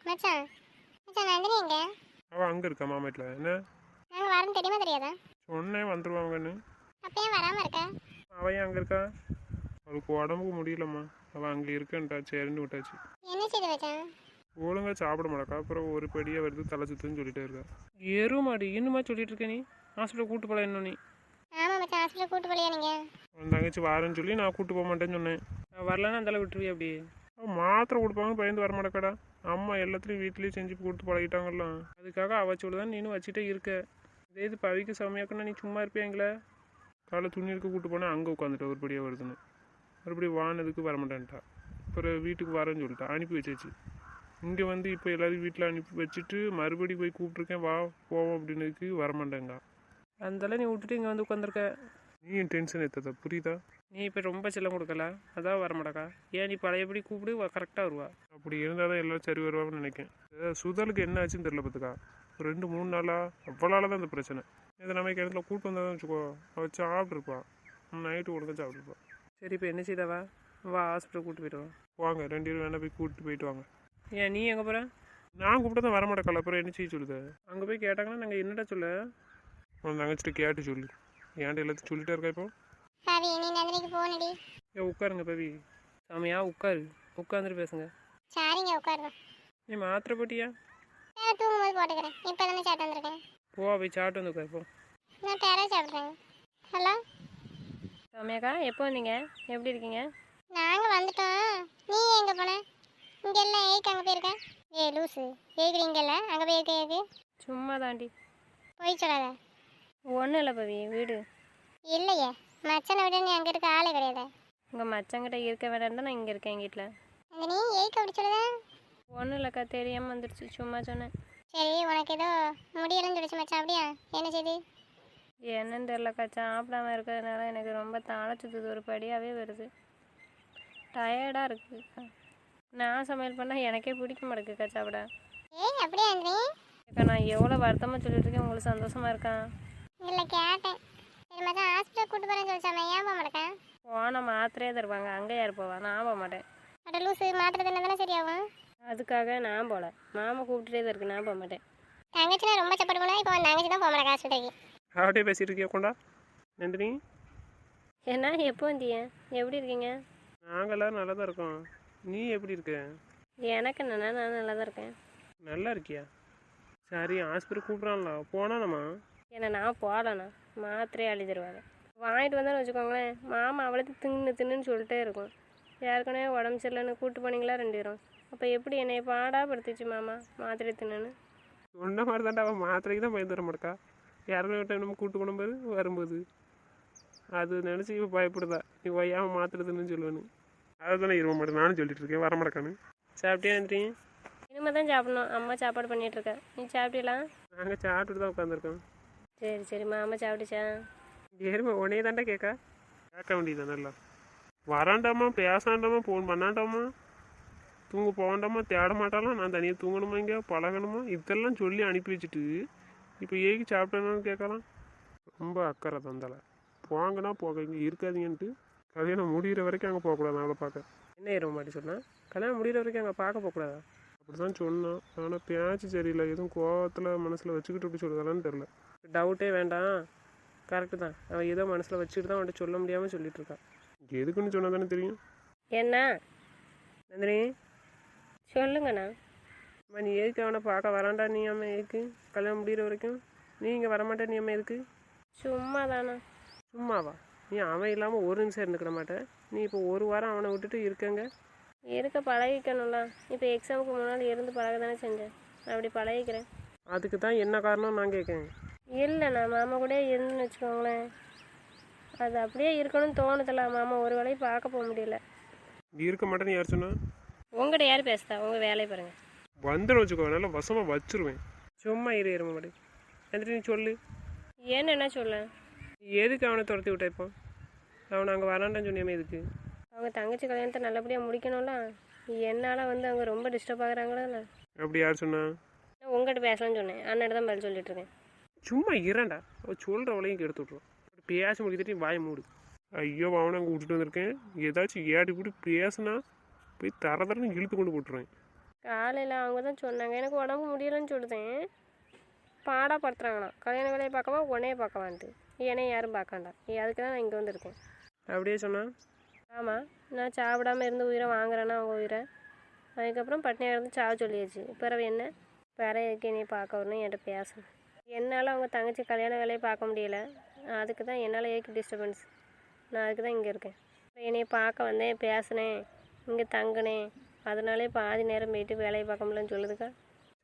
மச்சான் மச்சான் நந்தினி எங்க? அவள் அங்கே இருக்கா மாமேட்டில். என்ன நாங்கள் வரோம் தெரியுமா தெரியாதா? சொன்னேன் வந்துடுவாங்கன்னு. அப்போ ஏன் வராமல் இருக்க? அவள் ஏன் அங்கே இருக்கா? அவளுக்கு உடம்புக்கு முடியலம்மா. அவள் அங்கே இருக்கேன்ட்டா, சரின்னு விட்டாச்சு. என்ன செய்து மச்சான்? ஒழுங்காக சாப்பிட மாட்டக்கா. அப்புறம் ஒரு படியாக வருது தலை சுத்துன்னு சொல்லிட்டே இருக்கா. எருமாடி இன்னுமா சொல்லிட்டு இருக்க நீ? ஹாஸ்பிட்டல் கூட்டு போகல இன்னும் நீ? ஆமாம் மச்சான், ஹாஸ்பிட்டல் கூட்டு போலியா நீங்கள்? அவன் தங்கச்சி வாரேன்னு சொல்லி நான் கூட்டு போக மாட்டேன்னு சொன்னேன். நான் வரலன்னா அந்த விட்டுருவி அப்படி. அவன் மாத்திரை கொடுப்பாங்க பயந்து வர மாட்டேக்கடா. அம்மா எல்லாத்துலேயும் வீட்லேயும் செஞ்சு கொடுத்து பழகிட்டாங்கல்ல. அதுக்காக அவச்சோடு தான் நீனும் வச்சுட்டே இருக்க. இதே இது பவிக்கு செம்மையாக்குன்னா நீ சும்மா இருப்பியாங்களே. காலை துணி இருக்க கூட்டு போனால் அங்கே உட்காந்துட்டா ஒருபடியாக வருதுன்னு. மறுபடியும் வானதுக்கு வரமாட்டேன்ட்டா. அப்புறம் வீட்டுக்கு வரேன்னு சொல்லிட்டா, அனுப்பி வச்சாச்சு. இங்கே வந்து இப்போ எல்லோரும் வீட்டில் அனுப்பி வச்சுட்டு மறுபடி போய் கூப்பிட்ருக்கேன் வா போவோம் அப்படின்னதுக்கு வரமாட்டேங்க. அதெல்லாம் நீ விட்டுட்டு இங்கே வந்து உட்காந்துருக்க. நீ என் டென்ஷன் எடுத்ததா புரியுதா? நீ இப்போ ரொம்ப செல்லம் கொடுக்கல, அதான் வரமாட்டக்கா. ஏன் நீ பழையபடி கூப்பிடு கரெக்டாக வருவா. அப்படி இருந்தால் தான் எல்லோரும் சரி வருவாங்கன்னு நினைக்கேன். சுதலுக்கு என்ன ஆச்சுன்னு தெரியல பார்த்துக்கா. ஒரு 2-3 நாளாக அவ்வளோல தான் இந்த பிரச்சனை. இதை நம்ம கிணத்துல கூப்பிட்டு வந்தால் தான் வச்சுக்கோ, அவள் சாப்பிட்ருப்பா. நைட்டு ஒழுங்காக சாப்பிட்ருப்பா. சரி இப்போ என்ன செய்தவா? வா ஹாஸ்பிட்டல் கூப்பிட்டு போயிட்டு வாங்க 2 பேரும் வேணா போய் கூப்பிட்டு போயிட்டு வாங்க. ஏன் நீ எங்கே போகிற? நான் கூப்பிட்டு தான் வரமாட்டேக்கல. அப்புறம் என்ன செய்ய சொல்லுது? அங்கே போய் கேட்டாங்கன்னா நாங்கள் என்னடா சொல்ல? உன் தங்கச்சிட்டு கேட்டு சொல்லு. ஏன்ட்டு எல்லாத்தையும் சொல்லிட்டே இருக்கா இப்போ? பவி நீ நந்தினிக்கு போனடி. ஏன் உட்காருங்க பவி. சாமியா உட்காரு, உட்காந்துட்டு பேசுங்க. சாரிங்க உட்காருவோம். நீ மாத்திரை போட்டியா? நான் தூங்கும்போது போட்டுக்கிறேன். இப்போ தானே சாப்பிட்டு வந்திருக்கேன். போய் சாப்பிட்டு வந்து உட்காரு போ. நான் டேரா சாப்பிட்றேன். ஹலோ சாமியாக்கா, எப்போ வந்தீங்க? எப்படி இருக்கீங்க? நாங்கள் வந்துட்டோம். நீ எங்கே போன? இங்கே எல்லாம் ஏய்க்கு அங்கே போயிருக்கேன். ஏய் லூஸு, ஏய்க்கு இங்கே இல்லை அங்கே போயிருக்கேன். ஏக்கு சும்மா தாண்டி. போய் சொல்லாத. ஒன்றும் இல்லை பவி, வீடு. இல்லையே, மச்சனை விட நீ அங்கே இருக்க ஆளே கிடையாது. உங்கள் மச்சங்கிட்ட இருக்க வேண்டாம் தான் நான் இங்கே இருக்கேன் எங்கள் வீட்டில். அந்த நீ ஏய்க்கு அப்படி சொல்லுதா? ஒன்றும் இல்லைக்கா, தெரியாமல் வந்துடுச்சு, சும்மா சொன்னேன். சரி உனக்கு ஏதோ முடியலன்னு சொல்லிச்சு மச்சான், அப்படியா? என்ன செய்து? என்னன்னு தெரிலக்கா, சாப்பிடாம இருக்கிறதுனால எனக்கு ரொம்ப தலை சுற்றுது, ஒரு படியாகவே வருது. டயர்டாக இருக்குதுக்கா. நான் சமையல் பண்ணால் எனக்கே பிடிக்க மாட்டேங்குதுக்கா சாப்பிட. ஏய் அப்படியா அந்தனி? அக்கா நான் எவ்வளோ வருத்தமாக சொல்லிட்டு இருக்கேன், உங்களுக்கு சந்தோஷமாக இருக்கான்? இல்லை கேட்டேன். சரி மச்சான் ஹாஸ்பிட்டல் கூட்டு போகிறேன்னு சொல்லிச்சாம, ஏன் போக மாட்டேன்? போன மாத்திரையே தருவாங்க, அங்கே யார் போவா? நான் போக மாட்டேன். அட லூஸு, மாத்திரை தானே தானே சரியாகும். அதுக்காக நான் போகல, மாமா கூப்பிட்டுட்டே தான் இருக்கு, நான் போக மாட்டேன். தங்கச்சினா ரொம்ப சப்போர்ட் பண்ணா, இப்போ தங்கச்சி தான் போக மாட்டேன் ஹாஸ்பிட்டலுக்கு. அப்படியே பேசிட்டு இருக்கியா கொண்டா நந்தினி? என்ன எப்போ வந்தீங்க? எப்படி இருக்கீங்க? நாங்கள் எல்லோரும் நல்லா தான் இருக்கோம். நீ எப்படி இருக்க? எனக்கு என்னண்ணா, நான் நல்லா தான் இருக்கேன். நல்லா இருக்கியா? சரி ஹாஸ்பிட்டல் கூப்பிட்றான்ல போனானம்மா? ஏன்னா நான் போகலண்ணா, மாத்திரையே அள்ளி தருவாங்க. வாங்கிட்டு வந்தான்னு வச்சுக்கோங்களேன், மாமா அவளுக்கு தின்னுன்னு சொல்லிட்டே இருக்கும். யாருக்குனே உடம்பு சரியில்லைன்னு கூப்பிட்டு போனீங்களா 2 பேரும்? அப்போ எப்படி என்னை பாடாப்படுத்திச்சு மாமா மாத்திரை தின்னுன்னு? சொன்ன மாதிரி தாண்டா அவன் மாத்திரைக்கு தான் பயந்து வர மாட்டக்கா. யாருமே நம்ம கூட்டு போகும்போது வரும்போது அது நினச்சி இப்போ பயப்படுதா. நீ வையாமல் மாத்திரதுன்னு சொல்லுவேன்னு. அதை தானே இருக்க மாட்டேன் நானும் சொல்லிட்டு இருக்கேன் வர மாட்டேக்கான்னு. சாப்பிட்டே நன்றிங்க. இனிமேல் தான் சாப்பிடணும், அம்மா சாப்பாடு பண்ணிகிட்ருக்கேன். நீ சாப்பிட்டீங்களா? நாங்கள் சாப்பிட்டுட்டு தான் உட்காந்துருக்கோம். சரி சரிம்மா, அம்மா சாப்பிட்டுச்சா? ஏறுமா உடனே தாண்டா கேட்க வேண்டியது நல்லா. வராண்டாமா பேசாண்டாமா ஃபோன் பண்ணாண்டாமா தூங்க போகண்டாமா தேட மாட்டாலாம். நான் தனியாக தூங்கணுமா இங்கே பழகணுமா இதெல்லாம் சொல்லி அனுப்பி வச்சுட்டு இப்போ ஏக்கு சாப்பிட்டேன்னு கேட்கலாம். ரொம்ப அக்கறை தந்தால போங்கன்னா போக இங்கே இருக்காதீங்கன்ட்டு கல்யாணம் முடிகிற வரைக்கும் அங்கே போகக்கூடாது. அவளை பார்க்க என்ன ஏற மாட்டி சொன்னேன், கல்யாணம் முடிகிற வரைக்கும் அங்கே பார்க்க போகக்கூடாதா? அப்படி தான் சொன்னோம். ஆனால் பேச்சு சரியில்லை, எதுவும் கோவத்தில் மனசில் வச்சுக்கிட்டு இப்படி சொல்லுதாலான்னு தெரில. டவுட்டே வேண்டாம், கரெக்டு தான். அவன் ஏதோ மனசில் வச்சுட்டு தான் அவன்கிட்ட சொல்ல முடியாமல் சொல்லிட்டு இருக்கான். எதுக்குன்னு சொன்னால் தானே தெரியும். என்ன நந்தினி சொல்லுங்கண்ணா. அம்மா நீ எதுக்கு அவனை பார்க்க வராண்டா? நீ அம்மா எதுக்கு கல்யாணம் முடிகிற வரைக்கும் நீ இங்கே வரமாட்டே? நீ அம்மா எதுக்கு? சும்மா தானே. சும்மாவா? நீ அவன் இல்லாமல் ஒரு நிமிஷம் இருந்துக்கிட மாட்டேன். நீ இப்போ 1 வாரம் அவனை விட்டுட்டு இருக்கங்க. இருக்க பழகிக்கணும்ல. இப்போ எக்ஸாமுக்கு முன்னால் இருந்து பழக தானே செஞ்சேன், அப்படி பழகிக்கிறேன். அதுக்கு தான் என்ன காரணம் நான் கேட்கேன். இல்லைண்ணா, மாமா கூட இருந்துன்னு வச்சுக்கோங்களேன், அது அப்படியே இருக்கணும்னு தோணுதில்ல. மாமா ஒரு வேலையும் பார்க்க போக முடியல. நீ இருக்க மாட்டேன்னு யார் சொன்னா? உங்கள்கிட்ட யார் பேசுதா? உங்கள் வேலையை பாருங்கள். வந்துடும் வச்சுக்கோ, நல்லா வசமாக வச்சுருவேன். சும்மா இருமா மாட்டே எந்திரி. நீ சொல்லு என்னென்ன சொல்ல? நீ எதுக்கு அவனை துரத்தி விட்ட? இப்போ அவனை அங்கே வராண்டான்னு சொன்னியாமே எதுக்கு? அவங்க தங்கச்சி கல்யாணத்தை நல்லபடியாக முடிக்கணும்ல. என்னால் வந்து அவங்க ரொம்ப டிஸ்டர்ப் ஆகுறாங்களா. அப்படி யார் சொன்னா? நான் உங்கள்கிட்ட பேசலாம்னு சொன்னேன், அண்ணன் தான் பதில் சொல்லிட்டுருக்கேன். சும்மா இரண்டா அவள் சொல்கிறவளையும் கெடுத்து விட்ருவோம். பேச முடிக்கிட்டு வாய மூடு. ஐயோ அவனை அங்கே விட்டுட்டு வந்திருக்கேன், ஏதாச்சும் ஏடி போட்டு பேசுனா போய் தரன்னு இழுத்து கொண்டு போட்டுருவேன். காலையில் அவங்க தான் சொன்னாங்க எனக்கு உடம்பு முடியலைன்னு சொல்லுதேன். பாடாப்படுத்துகிறாங்களாம். கல்யாண வேலையை பார்க்கவா உன்னையே பார்க்கவான்ட்டு. என்னைய யாரும் பார்க்காண்டா. அதுக்கு தான் நான் இங்கே வந்திருக்கேன். அப்படியே சொன்னான். ஆமாம், நான் சாப்பிடாம இருந்து உயிரை வாங்குறேன்னா அவங்க உயிரை. அதுக்கப்புறம் பட்னியாக இருந்து சாவ சொல்லியாச்சு. பிறகு என்ன பிறகு என்னையை பார்க்க வரணும், என்கிட்ட பேசணும். என்னால் அவங்க தங்கச்சி கல்யாண வேலையை பார்க்க முடியல. அதுக்கு தான் என்னால் ஏக்கு டிஸ்டர்பன்ஸ். நான் அதுக்கு தான் இங்கே இருக்கேன். என்னையை பார்க்க வந்தேன், பேசினேன், இங்கே தங்கினேன். அதனாலே பாதி நேரம் போயிட்டு வேலையை பார்க்க முடியலன்னு சொல்லுதுக்கா.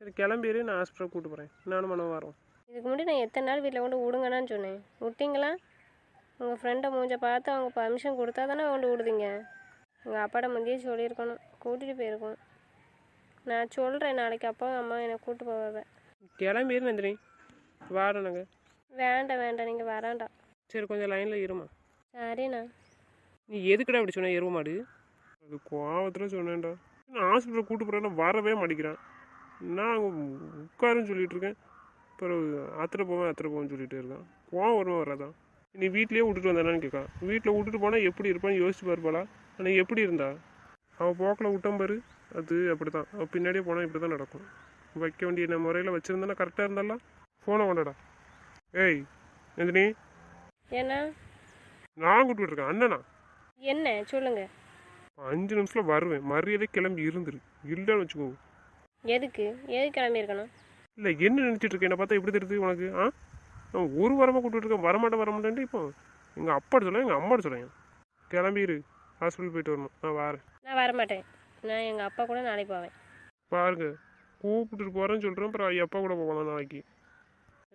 சரி கிளம்பிடு, நான் ஹாஸ்பிட்டல் கூப்பிட்டு போகிறேன். நானும் மனம் வரோம். இதுக்கு முன்னாடி நான் எத்தனை நாள் வீட்டில் கொண்டு விடுங்கண்ணான்னு சொன்னேன். விட்டிங்களா? உங்கள் ஃப்ரெண்டை மூஞ்ச பார்த்து அவங்க பர்மிஷன் கொடுத்தா தானே கொண்டு விடுதீங்க. உங்கள் அப்பாட்ட முந்தையே சொல்லியிருக்கணும், கூட்டிகிட்டு போயிருக்கணும். நான் சொல்கிறேன், நாளைக்கு அப்பாவும் அம்மா என்னை கூப்பிட்டு போவாங்க. கிளம்பிடு நந்தினி, வாடணுங்க. வேண்டாம் வேண்டாம், நீங்கள் வராண்டாம். சரி கொஞ்சம் லைனில் இருமா. சரிண்ணா. நீ எதுக்குடா அப்படி சொன்ன எருவ மாடு? அது கோவத்தில் சொன்னேன்டா. நான் ஹாஸ்பிட்டல் கூப்பிட்டு போகிறேன்னா வரவே மாட்டேங்கிறான். நான் அங்கே உட்காருன்னு சொல்லிட்டு இருக்கேன். அப்புறம் அத்தனை போவேன்னு சொல்லிட்டு இருக்கான். கோவம் வருமா வராதான்? நீ வீட்லேயே விட்டுட்டு வந்தானு கேட்கான். வீட்டில் விட்டுட்டு போனால் எப்படி இருப்பான்னு யோசிச்சு பாருப்பாளா? ஆனால் எப்படி இருந்தா அவள் போக்கில் விட்டான் பாரு. அது அப்படி தான். அவள் பின்னாடியே போனால் இப்படி தான் நடக்கும். வைக்க வேண்டிய என்ன முறையில் வச்சுருந்தானா கரெக்டாக இருந்தாலாம். ஃபோனை கொண்டாடா. ஏய் நந்தினி, ஏண்ணா? நான் கூப்பிட்டு இருக்கேன். அண்ணனா என்ன சொல்லுங்க. 5 நிமிஷத்தில் வருவேன். மரியாதை கிளம்பி இருந்துரு. இல்லைன்னு வச்சுக்கோ. எதுக்கு கிளம்பியிருக்கணும்? இல்லை என்ன நினச்சிட்டு இருக்கேன்? என்ன பார்த்தா எப்படி தெரியுது உனக்கு? நான் ஒரு வாரமாக கூப்பிட்டு இருக்கேன். வரமாட்டேன்ட்டு இப்போ எங்கள் அப்பாட்ட சொல்ல, எங்கள் அம்மாட்ட சொல்லேன். கிளம்பிடு, ஹாஸ்பிட்டல் போயிட்டு வரணும். நான் வரேன். நான் வரமாட்டேன். நான் எங்கள் அப்பா கூட நாளைக்கு போவேன். பாருங்க, கூப்பிட்டுட்டு போகிறேன்னு சொல்கிறேன். அப்புறம் அப்பா கூட போகலாம் நாளைக்கு.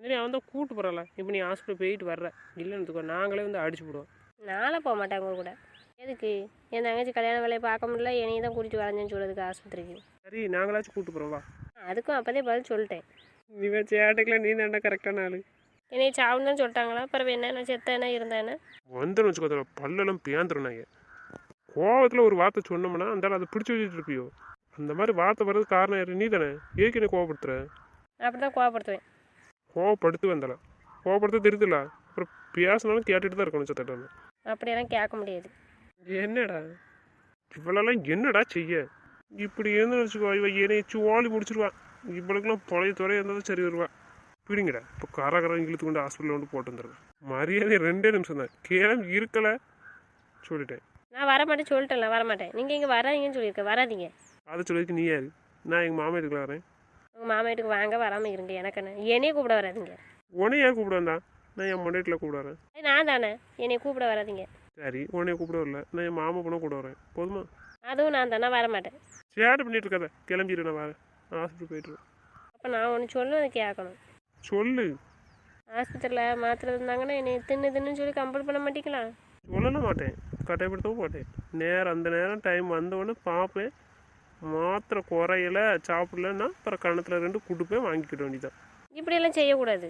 சரி அவன் தான் கூப்பிட்டு போகிறாள. இப்போ நீ ஹாஸ்பிட்டல் போயிட்டு வர்ற இல்லைன்னு நாங்களே வந்து அடிச்சு போடுவோம். நானும் போக மாட்டேன் அவங்க கூட. எதுக்கு? என் தங்கச்சி கல்யாண வேலையை பார்க்க முடியல, என்னையை தான் கூட்டிகிட்டு வரேன்னு சொல்கிறதுக்கு ஆஸ்பத்திரிக்கு. சரி நாங்களாச்சும் கூப்பிட்டு போகிறோம் வா. அதுக்கும் அப்போதே பதில் சொல்லிட்டேன். நீ சேட்டைக்கெலாம் நீ தாண்டா கரெக்டான ஆள். என்னையை சாவுன்னு தான் சொல்லிட்டாங்களா? பிறகு என்ன, நான் செத்தேன்னா இருந்தேன்னு வந்துடும் வச்சுக்கோ. பல்லெல்லாம் பேந்துடும். நாங்கள் கோவத்தில் ஒரு வார்த்தை சொன்னோம்னா அந்த அதை பிடிச்சி வச்சுட்டு இருப்பியோ. அந்த மாதிரி வார்த்தை வர்றது காரணம் யாரு? நீ தானே. ஏக்கு என்ன கோவப்படுத்துற? அப்படி தான் கோவப்படுத்துவேன். கோவப்படுத்து வந்தலாம். கோவப்படுத்த தெரியுதுல. அப்புறம் பேசினாலும் கேட்டுட்டு தான் இருக்கணும் சத்தட்டான. அப்படியெல்லாம் கேட்க முடியாது. என்னடா இவ்வளோலாம் என்னடா செய்ய? இப்படி இருந்து வச்சுக்கோ. இவ என்னைய சுவாலி முடிச்சிருவான். இவளுக்குலாம் பழைய துறையாக இருந்தால் சரி வருவான். பிடிங்கடா. இப்போ கரகரம் இழுத்து கொண்டு ஹாஸ்பிட்டலில் வந்து போட்டு வந்துடுறேன். மரியாதை 2 நிமிஷம் தான். கிளம்பி இருக்கலை சொல்லிட்டேன். நான் வரமாட்டேன் சொல்லிட்டேன்ல, வரமாட்டேன். நீங்கள் இங்கே வராதீங்கன்னு சொல்லியிருக்கேன். வராதீங்க. அதை சொல்லிருக்கு நீ யாரு? நான் எங்கள் மாமா வீட்டுக்கு வரேன். உங்கள் மாமா வீட்டுக்கு வாங்க, வராமல் இருங்க. எனக்கு என்ன, என்னையே கூப்பிட வராதிங்க. உன்னை யார் கூப்பிட வந்தா? நான் என் மொண்டைட்டில் கூப்பிட வரேன். நான் தானே, என்னை கூப்பிட வராதிங்க. சரி உன்னைய கூப்பிட வரல, நான் என் மாமா பொண்ணை கூட வரேன். போதுமா? அதுவும் நான் தானே, வரமாட்டேன். சேட்டை பண்ணிட்டு இருக்காத. கிளம்பிடு, நான் வரேன். ஹாஸ்பிட்டல் போய்ட்டுருவேன். அப்போ நான் ஒன்று சொல்லுவது கேட்கணும். சொல்லு. ஆஸ்பத்திரியில் மாத்திரை இருந்தாங்கன்னா என்னை தின்னு சொல்லி கம்பல் பண்ண மாட்டீங்களா? சொல்லலாம் மாட்டேன், கட்டாயப்படுத்தவும் மாட்டேன். அந்த நேரம் டைம் வந்தவொடனே பார்ப்பேன். மாத்திரை குறையில சாப்பிடலன்னா அப்புறம் கணத்தில் 2 கொடுப்பேன், வாங்கிக்கிட வேண்டியதான். இப்படியெல்லாம் செய்யக்கூடாது.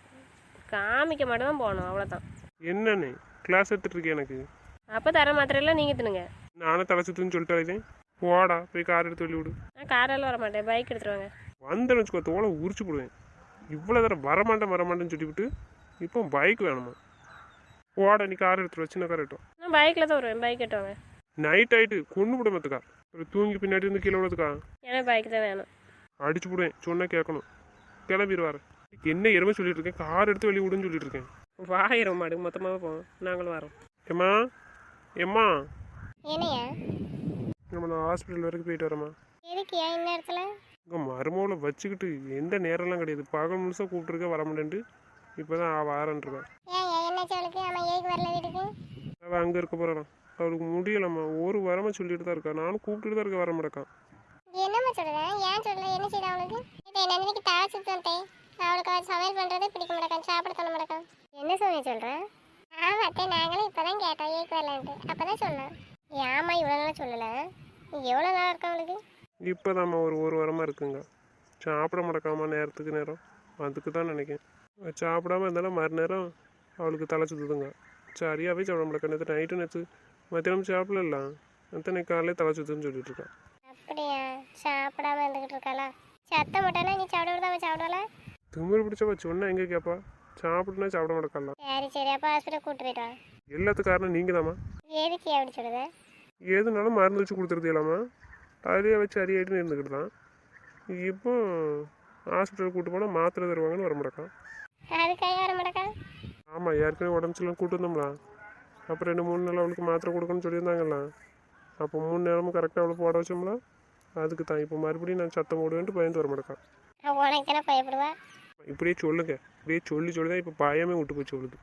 காமிக்க மட்டும் தான் போகணும், அவ்வளோதான். என்னன்னு கிளாஸ் எடுத்துட்டு இருக்கேன் எனக்கு. அப்போ தர மாத்திரையெல்லாம் நீங்கள் தின்னுங்க. நானே தலைச்சுத்துன்னு சொல்லிட்டு போடா போய் கார் எடுத்து வெளிவிடு. நான் காரெல்லாம் வர மாட்டேன், பைக் எடுத்துருவாங்க. வந்தேன்னு வச்சுக்கோ, தோலை உரிச்சு போடுவேன். இவ்வளோ தடவை வரமாட்டேன்னு சொல்லிவிட்டு இப்போ பைக் வேணுமா? போடா நீ கார் எடுத்துருவா, சின்ன கார் எடுத்தோம். நான் பைக்கில் தான் வருவேன், பைக் எடுத்துவாங்க. நைட் ஆகிட்டு கொண்டு விட மாத்துக்கா. ஒரு தூங்கி பின்னாடி இருந்து கீழே விடுறதுக்கா. எனக்கு பைக் தான் வேணும். அடிச்சு போடுவேன், சொன்னால் கேட்கணும். கிளம்பிடுவார். என்ன எருமை சொல்லிட்டு இருக்கேன், கார் எடுத்து வெளியே விடுன்னு சொல்லிட்டு இருக்கேன். வாயிரம் மாடு மொத்தமாக போவோம், நாங்களும் வரோம். ஏம்மா ஏம்மா என்னையா? நம்ம நான் ஹாஸ்பிட்டல் வரைக்கும் போயிட்டு வரேம்மா. எதுக்குயா இந்த இடத்துல? இங்கே மருமகளை வச்சுக்கிட்டு எந்த நேரம்லாம் கிடையாது. பகல் முழுசாக கூப்பிட்டுருக்க வர முடியேன்ட்டு இப்போ தான் வாரன்ருக்கேன். ஏன் என்னாச்சு அவளுக்கு? அவன் ஏக்கு வரல வீட்டுக்கு? அவள் அங்கே இருக்க போகிறான். அவளுக்கு முடியலம்மா. ஒரு வாரமாக சொல்லிட்டு தான் இருக்கா. நானும் கூப்பிட்டுட்டு தான் இருக்க, வர மாட்டேக்கான். என்னம்மா சொல்கிறேன்? ஏன் சொல்லல? என்ன செய்யுது அவளுக்கு? இப்போ நந்தினிக்கு தாழ் சுத்தம். அவளுக்கு அவள் சமையல் பண்ணுறதே பிடிக்க மாட்டேக்கான், சாப்பிட தோண மாட்டேக்கான். என்ன சமையல் சொல்கிறேன்? ஆமாத்தே, நாங்களும் இப்போ தான் கேட்டோம் ஏக்கு வரலான்ட்டு. அப்போ தான் சொன்னேன். ஏம்மா இவ்வளோ நாளாக சொல்லலை? எவ்வளோ நாளாக இருக்கா அவளுக்கு? இப்போ தான்மா ஒரு வாரமாக இருக்குங்க. சாப்பிட மாட்டேக்காமா நேரத்துக்கு நேரம். அதுக்கு தான் நினைக்கிறேன். சாப்பிடாம இருந்தாலும் மறுநேரம் அவளுக்கு தலை சுற்றுதுங்க. சரியாகவே சாப்பிட மாட்டேக்கா. நேற்று நைட்டு நேற்று மத்தியானம் சாப்பிடலாம். அத்தனை காலையில் தலை சுற்றுன்னு சொல்லிட்டு இருக்கான். அப்படியா? சாப்பிடாம இருந்துக்கிட்டு இருக்காளா? சத்தம் மட்டும்னா நீ சாப்பிட விடுதா? அவள் சாப்பிடல? திமிரு பிடிச்சவ சொன்னா எங்கே கேட்பா? சாப்பிட்டுனா சாப்பிட மாட்டேக்கலாம். சரி அப்போ ஹாஸ்பிட்டல் கூப்பிட்டு போயிட்டா. எல்லாத்துக்கும் காரணம் நீங்கள் தாம்மா. எதுக்கு அப்படி சொல்லுத? எதுனாலும் மருந்து வச்சு கொடுத்துருது இல்லாமா. அதிலே வச்சு அரியாயிட்டுன்னு இருந்துக்கிட்டு தான். இப்போ ஹாஸ்பிட்டல் கூட்டு போனால் மாத்திரை தருவாங்கன்னு வர மாட்டேக்கா. அதுக்காக வர மாட்டேக்கா? ஆமாம், ஏற்கனவே உடம்பு சரியில்லைன்னு கூட்டு வந்தோம்ல. அப்புறம் 2-3 நாள் அவளுக்கு மாத்திரை கொடுக்கணும்னு சொல்லியிருந்தாங்கல்ல. அப்போ 3 நேரமும் கரெக்டாக அவளை போட வச்சோம்ல. அதுக்கு தான் இப்போ மறுபடியும் நான் சத்தம் போடுவேன்ட்டு பயந்து வர மாட்டேக்கா. உனக்கு தானே பயப்படுவா. இப்படியே சொல்லுங்க, இப்படியே சொல்லி தான் இப்போ பயமே விட்டு போச்சு அவளுக்கு.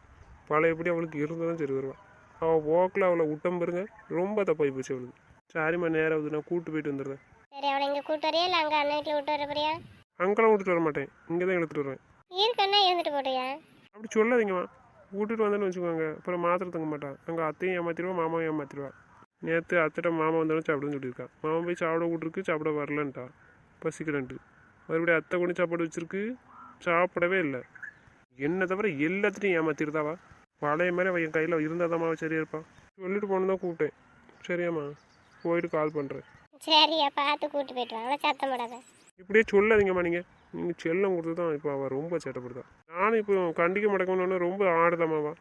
பழையபடி அவளுக்கு இருந்ததான் சரி வருவாள். அவள் போக்கில் அவளை விட்டம் பாருங்க, ரொம்ப தப்பாகி போச்சு அவளுக்கு. சரிம்மா, நேரம் ஆகுது, நான் கூப்பிட்டு போயிட்டு வந்துடுறேன். சரி, அவளை இங்கே கூட்டு வரையா இல்லை அங்கே அண்ணன் வீட்டில் விட்டு வர போறியா? அங்கெல்லாம் விட்டுட்டு வர மாட்டேன், இங்கே தான் எடுத்துகிட்டு வருவேன். இருக்கன்னா இருந்துட்டு போறியா? அப்படி சொல்லாதீங்கம்மா. கூட்டிகிட்டு வந்தேன்னு வச்சுக்கோங்க, அப்புறம் மாத்திரை தங்க மாட்டான். அங்கே அத்தையும் ஏமாத்திடுவா, மாமாவும் ஏமாத்திடுவா. நேற்று அத்தைட்ட மாமா வந்தாலும் சாப்பிடுன்னு சொல்லியிருக்கா. மாமா போய் சாப்பிட விட்டுருக்கு, சாப்பிட வரலன்ட்டா, பசிக்கிறேன்ட்டு. மறுபடியும் அத்தை கொண்டு சாப்பாடு வச்சுருக்கு, சாப்பிடவே இல்லை. என்னை தவிர எல்லாத்தையும் ஏமாத்திருதாவா. பழைய மாதிரி அவன் என் கையில் இருந்தால் தான் சரியா இருப்பான். சொல்லிட்டு போகணும் தான் கூப்பிட்டேன். சரியாம்மா, போயிட்டு கால் பண்ணுறேன். சரியா, பார்த்து கூட்டு போயிட்டு வாங்க, சத்தம் போடாத. இப்படியே சொல்லாதீங்கம்மா. நீங்கள் செல்லம் கொடுத்து தான் இப்போ அவள் ரொம்ப சேட்டப்படுதா. நானும் இப்போ கண்டிக்க மாட்டேங்கன்னு ரொம்ப ஆடுதாமாவா.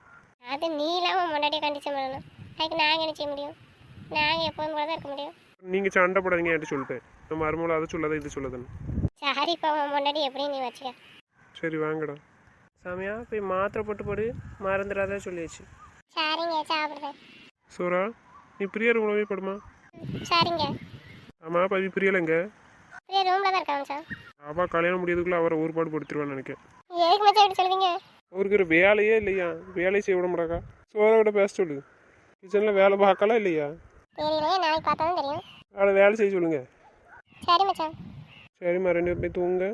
அது நீ இல்லாமல் முன்னாடியே கண்டிச்சு பண்ணணும். அதுக்கு நாங்கள் என்ன செய்ய முடியும்? நாங்கள் எப்போதும் போல தான் இருக்க முடியும். நீங்கள் சண்டை போடாதீங்க என்கிட்ட சொல்லிட்டேன். நம்ம மருமகளை அதை சொல்லாத இது சொல்லாதன்னு. சரி, இப்போ முன்னாடி எப்படி நீ வச்சுக்க. சரி வாங்கடா. சாமியா போய் மாத்திரை போட்டு போடு, மறந்துடாத சொல்லியாச்சு. சரிங்க, சாப்பிடுறேன். சோரா, நீ பிரியா ரூமில் போய் படுமா. சரிங்க. ஆமாம், பவி பிரியலைங்க. அப்படியே ரூமில் தான் இருக்காங்க சார். அவள் கல்யாணம் முடியதுக்குள்ளே அவரை ஒருபாடு படுத்துருவான்னு நினைக்கிறேன். எதுக்கு மச்சான் இப்படி சொல்லுவீங்க? அவருக்கு ஒரு வேலையே இல்லையா, வேலையை செய்ய விட மாட்டாக்கா. சோரா விட பேச சொல்லு. கிச்சனில் வேலை பார்க்கலாம் இல்லையா? தெரியலையே, நாளைக்கு பார்த்தா தான் தெரியும். அவளை வேலை செய்ய சொல்லுங்கள். சரி மச்சான். சரிம்மா, 2 பேரும் போய் தூங்க,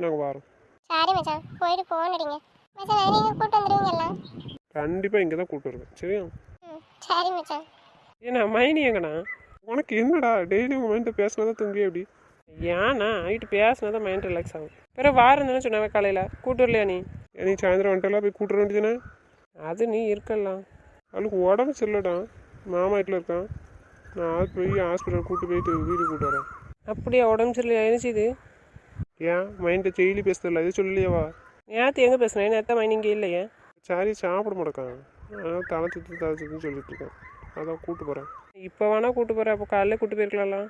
நாங்கள் வரோம். சரி மச்சான், போயிட்டு ஃபோன் அடிங்க மச்சான். நீங்கள் கூப்பிட்டு வந்துடுவீங்கல்ல? கண்டிப்பாக இங்கே தான் கூப்பிட்டு வருவேன். சரியா? சரி மச்சான். ஏண்ணா மைனி எங்கண்ணா? உனக்கு என்னடா டெய்லி உங்கள் மைண்ட்டை பேசினா தூங்கி அப்படி? ஏன்னா நைட்டு பேசினா தான் மைண்ட் ரிலாக்ஸ் ஆகும். பிறகு வாரம் தானே சொன்னாவே காலையில் கூட்டு வரலையா நீ? நீ சாயந்தரம் வந்துட்டலாம் போய் கூட்டுற வேண்டியதுனே. அது நீ இருக்கலாம். அவளுக்கு உடம்பு சரியில்லடா, மாமா வீட்டில் இருக்கான். நான் போய் ஹாஸ்பிட்டல் கூப்பிட்டு போயிட்டு வீட்டுக்கு கூப்பிட்டு வரேன். அப்படியா? உடம்பு சரியில்லையா? என்னச்சுது? ஏன் மைண்டை டெய்லி பேசுதில்ல, இது சொல்லலையாவா? நேற்று எங்கே பேசுனேன்? நேற்று மைண்ட் இங்கே இல்லையே. சரி, சாப்பிட மாட்டேக்கான். அதனால் தலை சுற்றுன்னு சொல்லிட்டு இருக்கேன். அதான் கூப்பிட்டு போகிறேன். இப்போ வேணா கூட்டு போகிறேன். அப்போ காலையில் கூட்டு போயிருக்கலாம்லாம்.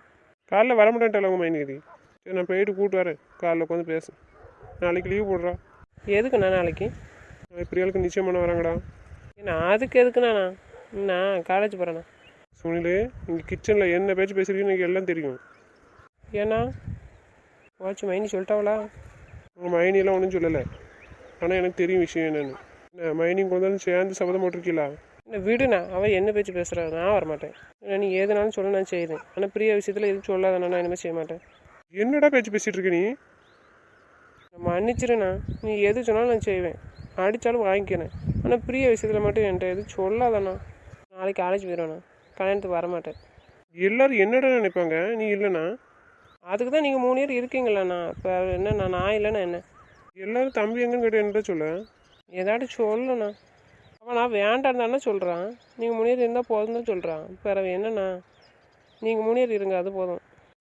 காலைல வர மாட்டேன்ட்டால உங்கள் மைனிக்கு. சரி, நான் போயிட்டு கூப்பிட்டு வரேன். காலைல உட்காந்து பேசு. நாளைக்கு லீவ் போடுறா. எதுக்குண்ணா நாளைக்கு? நாளைக்கு பிரியாளுக்கு நிச்சயம் பண்ண வராங்கடா. ஏன்னா அதுக்கு எதுக்குண்ணா? நான் காலேஜ் போகிறேண்ணா. சுனில், இங்கே கிச்சனில் என்ன பேச்சு பேசுறீங்கன்னு எனக்கு எல்லாம் தெரியும். ஏன்னா வாட்ச் மைனி சொல்லிட்டாவளா? உங்கள் மைனியெல்லாம் ஒன்றும் சொல்லலை, ஆனால் எனக்கு தெரியும் விஷயம் என்னென்னு. மைனிங் கொண்டு வந்து சேர்ந்து சபதம் போட்டிருக்கீங்களா? இல்லை விடுண்ணா, அவள் என்ன பேச்சு பேசுகிறா? நான் வரமாட்டேன். ஏன்னா நீ எதுனாலும் சொல்ல நான் செய்கிறேன். ஆனால் பிரியா விஷயத்தில் எதுவும் சொல்லாதாண்ணா, நான் இனிமேல் செய்ய மாட்டேன். என்னடா பேச்சு பேசிகிட்டு இருக்க நீ? மன்னிச்சிருண்ணா, நீ எது சொன்னாலும் நான் செய்வேன். அடித்தாலும் வாங்கிக்கிறேன். ஆனால் பிரியா விஷயத்தில் மட்டும் என்கிட்ட எதுவும் சொல்லாதாண்ணா. நாளைக்கு காலேஜ் போயிடுவேண்ணா, கல்யாணத்துக்கு வரமாட்டேன். எல்லோரும் என்னடா நினைப்பாங்க நீ இல்லைண்ணா? அதுக்கு தான் நீங்கள் 3 பேர் இருக்கீங்களாண்ணா. இப்போ என்னண்ணா, நான் இல்லைண்ணா என்ன? எல்லோரும் தம்பி எங்கன்னு கேட்டு என்னடா சொல்ல? ஏதாட்டும் சொல்லண்ணா. அவன் நான் வேண்டாம் தானே சொல்கிறான். நீங்கள் 3 பேர் இருந்தால் போதும் தான் சொல்கிறான். பிறகு என்னண்ணா, நீங்கள் 3 பேர் இருங்க, அது போதும்.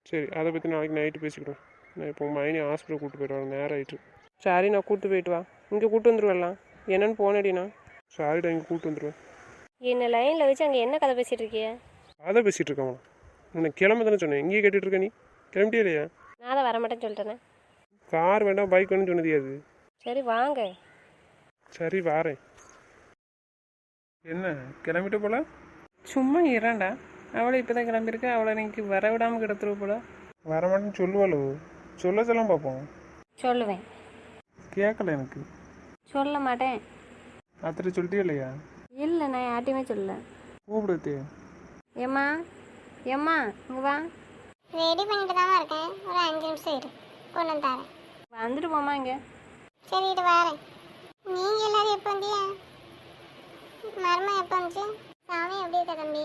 சரி, அதை பற்றி நாளைக்கு நைட்டு பேசிக்கிட்டோம். நான் இப்போ மைனி ஹாஸ்பிட்டல் கூப்பிட்டு போயிட்டு வரேன், நேரம் ஆகிட்டு. சரி, நான் கூப்பிட்டு போயிட்டு வா. இங்கே கூப்பிட்டு வந்துடுவேலாம். என்னென்னு போனடிண்ணா? சாரிடா, இங்கே கூப்பிட்டு வந்துடுவேன். என்ன லைனில் வச்சு அங்கே என்ன கதை பேசிகிட்டு இருக்கிய? அதை பேசிகிட்டு இருக்கேன். நான் கிளம்ப தானே சொன்னேன், இங்கேயே கேட்டுட்டு இருக்க. நீ கிளம்பிட்டே இல்லையா? நான் தான் வரமாட்டேன்னு சொல்லிட்டேனே. கார் வேண்டாம், பைக் வேணும்னு சொன்னது அது. சரி வாங்க. சரி வாரேன். என்ன கிளம்பிட்டு போல? சும்மா இறாண்டா. அவளை இப்போ தான் கிளம்பியிருக்க. அவளை இன்னைக்கு வர விடாமல் கிடத்துருவ போல. வரமாட்டேன்னு சொல்லுவாளோ? சொல்ல பார்ப்போம். சொல்லுவேன். கேட்கல எனக்கு. சொல்ல மாட்டேன். அத்தனை சொல்லிட்டே இல்லையா? இல்லை, நான் யார்ட்டையுமே சொல்லல. கூப்பிடுத்தே. ஏம்மா ஏம்மா இங்கே வா. ரெடி பண்ணிட்டு தான் இருக்கேன். ஒரு 5 நிமிஷம் இரு, கொண்டு வந்து தரேன். வந்துட்டு போமா இங்கே. சரி, இது வரேன். நீங்கள் எல்லாரும் எப்போ வந்தியா? மர்மம் எப்போ வந்துச்சு? சாமி எப்படி இருக்கா தம்பி?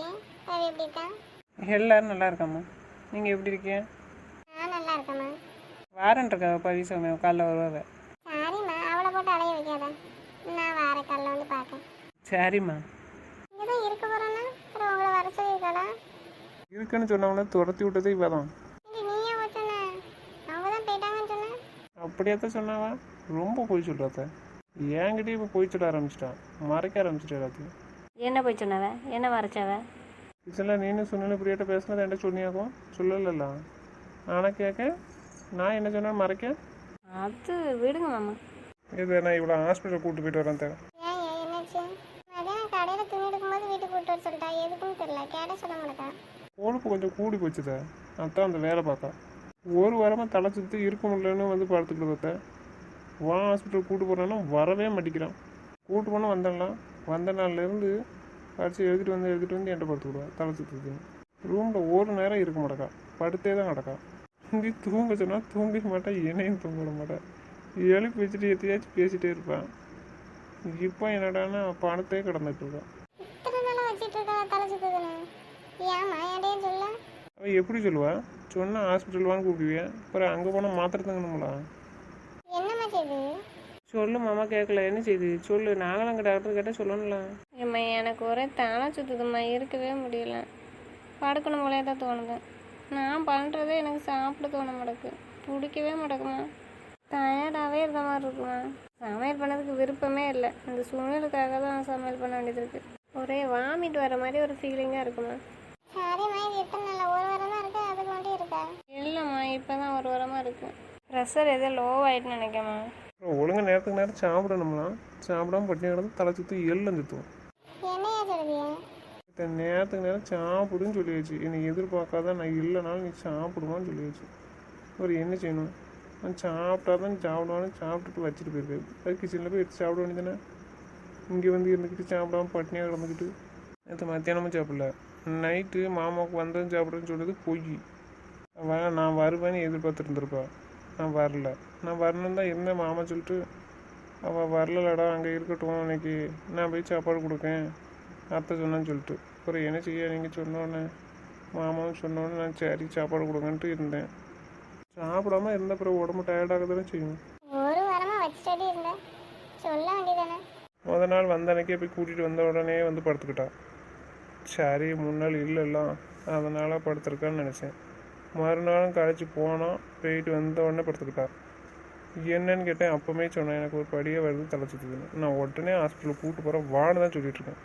ரவி எப்படி இருக்கா? எல்லோரும் நல்லா இருக்காம்மா. நீங்கள் எப்படி இருக்கீங்க? நான் நல்லா இருக்கேம்மா. வாரன்ட்ருக்கா பவி சாமி, காலைல வருவாங்க. சரிம்மா, அவளை போட்டு அலைய வைக்காத. நான் வார காலைல வந்து பார்க்கேன். சரிம்மா. இங்கே தான் இருக்க போகிறேன்னா அப்புறம் உங்களை வர சொல்லியிருக்காளா? இருக்குன்னு சொன்னவங்கள துரத்தி விட்டதே இவ தான். இல்லை, நீயே சொன்ன. அவங்க தான் போயிட்டாங்கன்னு சொன்னேன். அப்படியே தான் சொன்னாவா? ரொம்ப போய் சொல்கிறாத்த. என்கிட்டயே இப்போ போய் சொல்ல ஆரம்பிச்சிட்டான், மறைக்க ஆரம்பிச்சிட்டா எல்லாத்தையும். என்ன போய் சொன்னவ? என்ன வரைச்சவ? இதெல்லாம் நீனு சொன்ன பிரியாட்ட பேசினது என்கிட்ட சொன்னியாக்கும் சொல்லலாம். ஆனால் கேட்க நான் என்ன சொன்னேன் மறைக்க? அது விடுங்க மாமா. இது நான் இவ்வளோ ஹாஸ்பிட்டல் கூப்பிட்டு போயிட்டு வரேன் தே. ஏன் என்னாச்சு? மதியானம் கடையில் துணி எடுக்கும்போது வீட்டுக்கு கூப்பிட்டு வர சொல்லிட்டா, எதுக்குன்னு தெரியல. கேட்ட சொல்ல மாட்டேன். கொழுப்பு கொஞ்சம் கூடி போச்சுதே, அதான் அந்த வேலை பார்க்க. ஒரு வாரமாக தலை சுற்றி இருக்க முடியலன்னு வந்து படுத்துக்கிட்டு பார்த்தேன். வா ஹாஸ்பிட்டல் கூட்டு போகிறேன்னா வரவே மாட்டேங்கிறான். கூட்டு போனால் வந்துடலாம், வந்த நாள்லேருந்து படித்து எழுதிட்டு வந்து என்கிட்ட படுத்துக்கிடுவேன் தலை சுற்றுது. ரூமில் ஒரு நேரம் இருக்க மாட்டேக்கா, படுத்தே தான் கிடக்கா. இங்கே தூங்க சொன்னால் தூங்க மாட்டேன், என்னையும் தூங்க விட மாட்டேன். எழுப்பி வச்சுட்டு எத்தையாச்சும் பேசிகிட்டே இருப்பேன். இப்போ என்னடான்னா பணத்தே கிடந்துட்டு இருக்கான். இத்தனை நாளாக வச்சுட்டு இருக்கா தலை சுற்றுதுன்னு. ஏம்மா என்கிட்டயும் சொல்ல? அவன் எப்படி சொல்லுவா? சொன்னால் ஹாஸ்பிட்டல் வாங்க கூப்பிடுவேன், அப்புறம் அங்கே போனால் மாத்திரை தங்கணுங்களா? என்னம்மா செய்து? சொல்லு மாமா, கேட்கல. என்ன செய்யுது சொல்லு. நாங்களும் அங்கே டாக்டர் கேட்டால் சொல்லணும்ல. ஏம்மா எனக்கு ஒரே தலை சுற்றுதும்மா, இருக்கவே முடியல. படுக்கணும் போலே தான் தோணுது. நான் பண்ணுறதே எனக்கு சாப்பிட தோண மாட்டேக்கு, பிடிக்கவே மாட்டேக்குமா. டயர்டாகவே இருக்க மாதிரி இருக்குமா. சமையல் பண்ணதுக்கு விருப்பமே இல்லை. அந்த சூழ்நிலைக்காக தான் சமையல் பண்ண வேண்டியது இருக்குது. ஒரே வாமிட் வர மாதிரி ஒரு ஃபீலிங்காக இருக்குமா. சரிம்மா, இது எத்தனை நாள்? ஒரு வாரம் தான் இருக்கு, அதுக்கு மட்டும் இருக்கா? இல்லைம்மா, இப்போ தான் ஒரு வாரமாக இருக்குது. ப்ரெஷர் எதோ லோ ஆகிட்டுன்னு நினைக்கம்மா. அப்புறம் ஒழுங்காக நேரத்துக்கு நேரம் சாப்பிடணும்னா சாப்பிடாம பட்டினி கிடந்து தலை சுற்றி எல்லாம் சுற்றுவோம். என்னையா சொல்லுவியா? நேரத்துக்கு நேரம் சாப்பிடுன்னு சொல்லி வச்சு, என்னை எதிர்பார்க்காத நான் இல்லைனாலும் நீ சாப்பிடுவான்னு சொல்லி வச்சு. ஒரு என்ன செய்யணும்? நான் சாப்பிட்டா தான் சாப்பிடுவான்னு சாப்பிட்டுட்டு வச்சுட்டு போயிருக்காரு. அது கிச்சனில் போய் எடுத்து சாப்பிட வேண்டியதானே. இங்கே வந்து இருந்துக்கிட்டு சாப்பிடாம பட்டினியாக கிடந்துக்கிட்டு. நேற்று மத்தியானமும் சாப்பிடல, நைட்டு மாமாவுக்கு வந்ததும் சாப்பிட்றேன்னு சொல்லிட்டு பொய். நான் வருவேன்னு எதிர்பார்த்துட்டு இருந்திருப்பா. நான் வரல. நான் வரணுன்னு தான் இருந்தேன். மாமா சொல்லிட்டு அவள் வரலடா, அங்கே இருக்கட்டும், இன்னைக்கு நான் போய் சாப்பாடு கொடுக்கேன் அத்தை சொன்னான்னு சொல்லிட்டு. அப்புறம் என்ன செய்ய, நீங்கள் சொன்னோன்னே மாமாவும் சொன்னோன்னே நான் சரி சாப்பாடு கொடுங்கன்ட்டு இருந்தேன். சாப்பிடாம இருந்த அப்புறம் உடம்பு டயர்டாக தானே செய்யும். ஒரு வாரமாக வச்சுட்டு இருந்தேன், சொல்ல வேண்டியதானே? முத நாள் வந்த அன்னைக்கே போய் கூட்டிகிட்டு வந்த உடனே வந்து படுத்துக்கிட்டா. சரி முன்னாள் இல்லைல்லாம், அதனால் படுத்துருக்கான்னு நினச்சேன். மறுநாளும் கழிச்சு போனோம், போயிட்டு வந்த உடனே படுத்துக்கிட்டா. என்னன்னு கேட்டேன். அப்போவே சொன்னேன் எனக்கு ஒரு படியே வருது தலை சுற்றுதுன்னு. நான் உடனே ஹாஸ்பிட்டலுக்கு கூப்பிட்டு போகிறேன் வான்னு தான் சொல்லிட்டுருக்கேன்.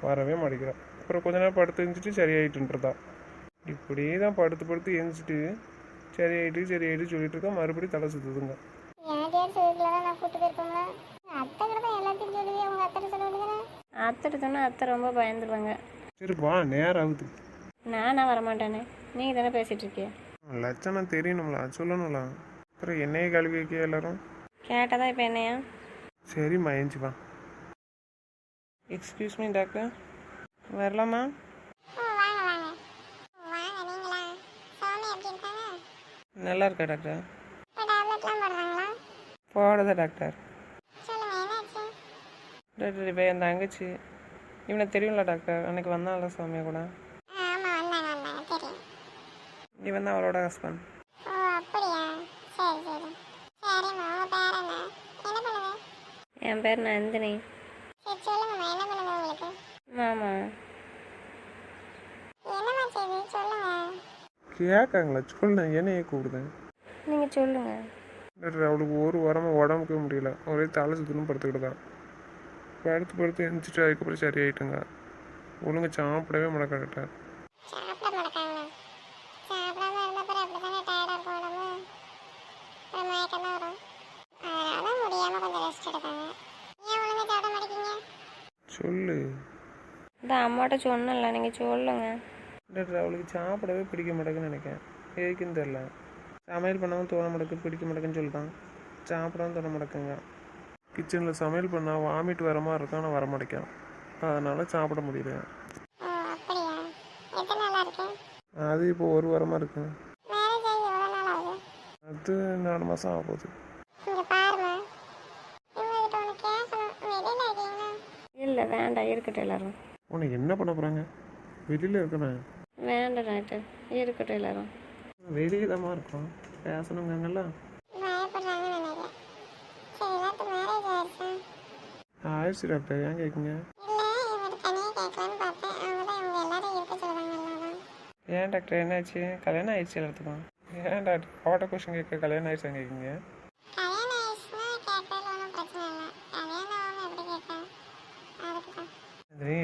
வரவே மாட்டேங்கிறேன். அப்புறம் கொஞ்ச நேரம் படுத்து எழுந்துட்டு சரியாயிட்டுன்றதா. இப்படியே தான் படுத்து எழுந்துட்டு சரியாயிட்டு சொல்லிட்டு இருக்கேன். மறுபடியும் தலை சுற்றுதுங்க. எனக்கு யார் சொல்லிக்கலாம், நான் கூப்பிட்டு போயிருப்போம்ல. அத்தை கூட தான் எல்லாத்தையும் சொல்லுவி, உங்கள் அத்தை சொல்ல வேண்டியதானே? அத்தை சொன்னால் அத்தை ரொம்ப பயந்துருவாங்க. சரி வா, நேரம் ஆகுது. நானா வரமாட்டேனே, நீங்கள் தானே பேசிகிட்டு இருக்கிய. லட்சணம் தெரியணும்ல, சொல்லணும்ல. அப்புறம் என்னையே கழுவி வைக்க எல்லாரும் கேட்டால் தான் இப்போ என்னையா? சரி மயஞ்சி வா. எக்ஸ்கியூஸ் மீ டாக்டர், வரலாமா? வாங்க வாங்க வாங்க. நீங்களா? சாமி எப்படி இருக்காங்க? நல்லா இருக்கா டாக்டர்? இப்போ டேப்லெட்லாம் போடுறாங்களா? போடுதா டாக்டர்? சொல்லுங்கள், என்னாச்சு? டாக்டர் இப்போ என் தங்கச்சி, இவனை தெரியும்ல டாக்டர், அன்னைக்கு வந்தான்ல சாமியா கூட. ஆமாம், வந்தாங்க தெரியும். இவன் தான் அவளோட ஹஸ்பண்ட். ஓ அப்படியா? சரி சரி. சரிம்மா, உங்கள் பேர் என்ன? என்ன பண்ணுங்க? என் பேர் நந்தினி. சரி சொல்லுங்கம்மா, என்ன பண்ணுங்க உங்களுக்கு? மாமா என்னம்மா செய்தி சொல்லுங்க. கேட்காங்களா? சொல்ல என்னையே கூப்பிடுதேன். நீங்கள் சொல்லுங்கள். டாக்டர் அவளுக்கு ஒரு வாரமாக உடம்புக்கவே முடியல, ஒரே தலை சுற்றணும் படுத்துக்கிட்டு தான். படுத்து எழுந்துச்சிட்டு அதுக்கப்புறம் சரியாயிட்டுங்க. ஒழுங்கு சாப்பிடவே மாட்டேன் டாக்டர். சாப்பிட மாட்டாங்க. சாப்பிடாம இருந்தப்பறம் அப்படி தானே டயர்டாக இருக்கும் உடம்பு. அப்புறம் மயக்கம் தான் வரும். அதனால முடியாமல் கொஞ்சம் ரெஸ்ட் எடுக்காங்க. ஏன் ஒழுங்காக சாப்பிட மாட்டேங்க? சொல்லு இந்த அம்மாட்ட சொன்னல, நீங்கள் சொல்லுங்க. டாக்டர் அவளுக்கு சாப்பிடவே பிடிக்க மாட்டேங்குன்னு நினைக்கிறேன். எதுக்குன்னு தெரில. சமையல் பண்ணவும் தோண மாட்டேக்கு, பிடிக்க மாட்டேங்குன்னு சொல்லிட்டான். சாப்பிடவும் தோண மாட்டேங்குங்க. கிச்சனில் சமையல் பண்ணால் வாமிட் வர மாதிரி இருக்கும், ஆனால் வர மாட்டேக்கான். அதனால் சாப்பிட முடியல. ஓ அப்படியா? எத்தனை நாளாக இருக்கு? அது இப்போ ஒரு வாரமாக இருக்கு. மேரேஜ் ஆகி எவ்வளோ நாள் ஆகுது? அது 4 மாதம் ஆக போகுது. இங்கே பாருமா, இவங்ககிட்ட ஒன்று கேட்கணும். வெளியில் இருக்கீங்களா? இல்லை வேண்டாம், இருக்கட்டும் எல்லாரும். உன்னை என்ன பண்ண போகிறாங்க? வெளியில் இருக்கணும். வேண்டாம் டாக்டர், இருக்கட்டும் எல்லாரும். வெளியே தான் இருக்கும், பேசணுங்கல்ல. பயப்படுறாங்கன்னு நினைக்கிறேன். சரி, எல்லாத்துக்கும் மேரேஜ் ஆயிடுச்சா? ஆயிடுச்சு டாக்டர், ஏன் கேட்குங்க? இல்லை, இவர்கிட்ட தனியாக கேட்கலான்னு பார்த்தேன். அவங்க தான் இவங்க எல்லாரும் இருக்க சொல்கிறாங்கல்ல. ஏன் டாக்டர் என்னாச்சு? கல்யாணம் ஆயிடுச்சு எல்லாத்துக்கும். ஏன் டாக்டர் அவட்ட கொஸ்டின் கேட்க கல்யாணம் ஆயிடுச்சான்னு கேட்குங்க? கல்யாணம் ஆயிடுச்சுன்னா கேட்கறதுல ஒன்றும் பிரச்சனை இல்லை. கல்யாணம் ஆகாமல் எப்படி கேட்பேன்? அதுக்கு தான். சரி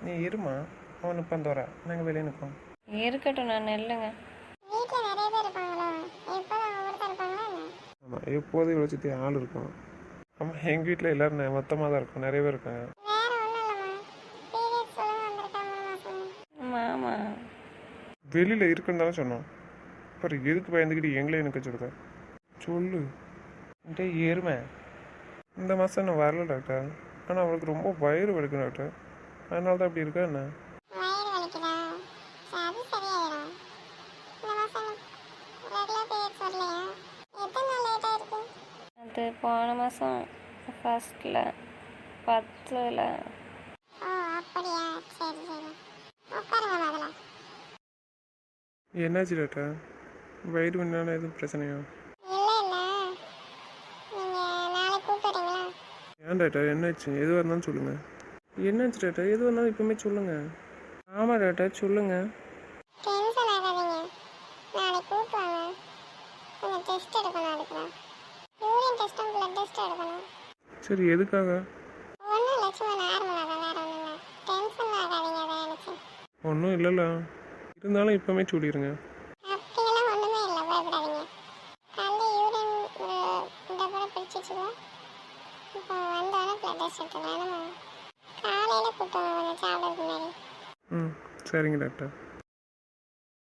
நீ இருமா, அவன் இப்போ வர நாங்கள் வெளியே நிற்போம். இருக்கட்டும், நான் இல்லைங்க. வீட்டில் நிறைய பேர் இருப்பாங்களோ? இப்போ தான் ஒவ்வொருத்தர் ஆமாம் எப்போதும் இவ்வளோ சுற்றி ஆள் இருக்கும். ஆமாம் எங்கள் வீட்டில் எல்லோரும் மொத்தமாக தான் இருக்கும், நிறைய பேர் இருக்காங்க. வேற ஒன்றும் இல்லைம்மா, பீரியட்ஸ் ஒழுங்காக வந்திருக்கா 3 மாதம். மாமா வெளியில் இருக்குன்னு தானே சொன்னோம். அப்புறம் எதுக்கு பயந்துக்கிட்டு எங்களே எனக்கு சொல்லுத சொல்லு. என்கிட்ட எருமை இந்த மாதம் நான் வரல டாக்டர். ஆனால் அவளுக்கு ரொம்ப வயிறு வலிக்கும் டாக்டர். அதனால தான் அப்படி இருக்கா என்ன? வயிறு வலிக்குதா? அது சரியாயிடும். இந்த மாதம் ரெகுலர் பீரியட்ஸ் வரலையா? எத்தனை நாள் லேட்டாக இருக்கு? அது போன மாதம் ஃபஸ்ட்டில் 10ல். ஓ அப்படியா, சரி சரி, உட்காருங்க முதல்ல. என்னாச்சு டாக்டர்? வயிறு வலினால எதுவும் பிரச்சனையா? இல்லை இல்லை, நீங்கள் நாளைக்கு கூப்பிட்டு வரீங்களா? ஏன் டாக்டர் என்னாச்சு? எதுவாக இருந்தாலும் சொல்லுங்கள். என்னாச்சு டாக்டர்? எதுவாக இருந்தாலும் இப்போமே சொல்லுங்கள். ஆமாம் டாக்டர் சொல்லுங்கள். டென்ஷன் ஆகாதீங்க, நாளைக்கு கூப்பிட்டு வாங்க. கொஞ்சம் டெஸ்ட் எடுக்கணும், அதுக்குதான் யூரின் டெஸ்ட்டும் பிளட் டெஸ்ட்டும் எடுக்கணும். சரி எதுக்காக? ஒன்றும் இல்லை, சும்மா நார்மலாக தான், வேறு ஒன்றும் இல்லை. டென்ஷன் ஆகாதீங்க, அதை நினச்சி. ஒன்றும் இல்லைல்ல, இருந்தாலும் இப்போமே சொல்லிடுங்க. அப்படியெல்லாம் ஒன்றுமே இல்லை, பயப்படாதீங்க. காலையில் யூரின் இந்த கூட பிடிச்சிச்சுக்கோ. இப்போ வந்தோடனே பிளட் டெஸ்ட் எடுத்துக்கலாம். காலையில் கூப்பிட்டு வாங்க, கொஞ்சம் சாப்பிட்றதுக்கு முன்னாடி. ம் சரிங்க டாக்டர்.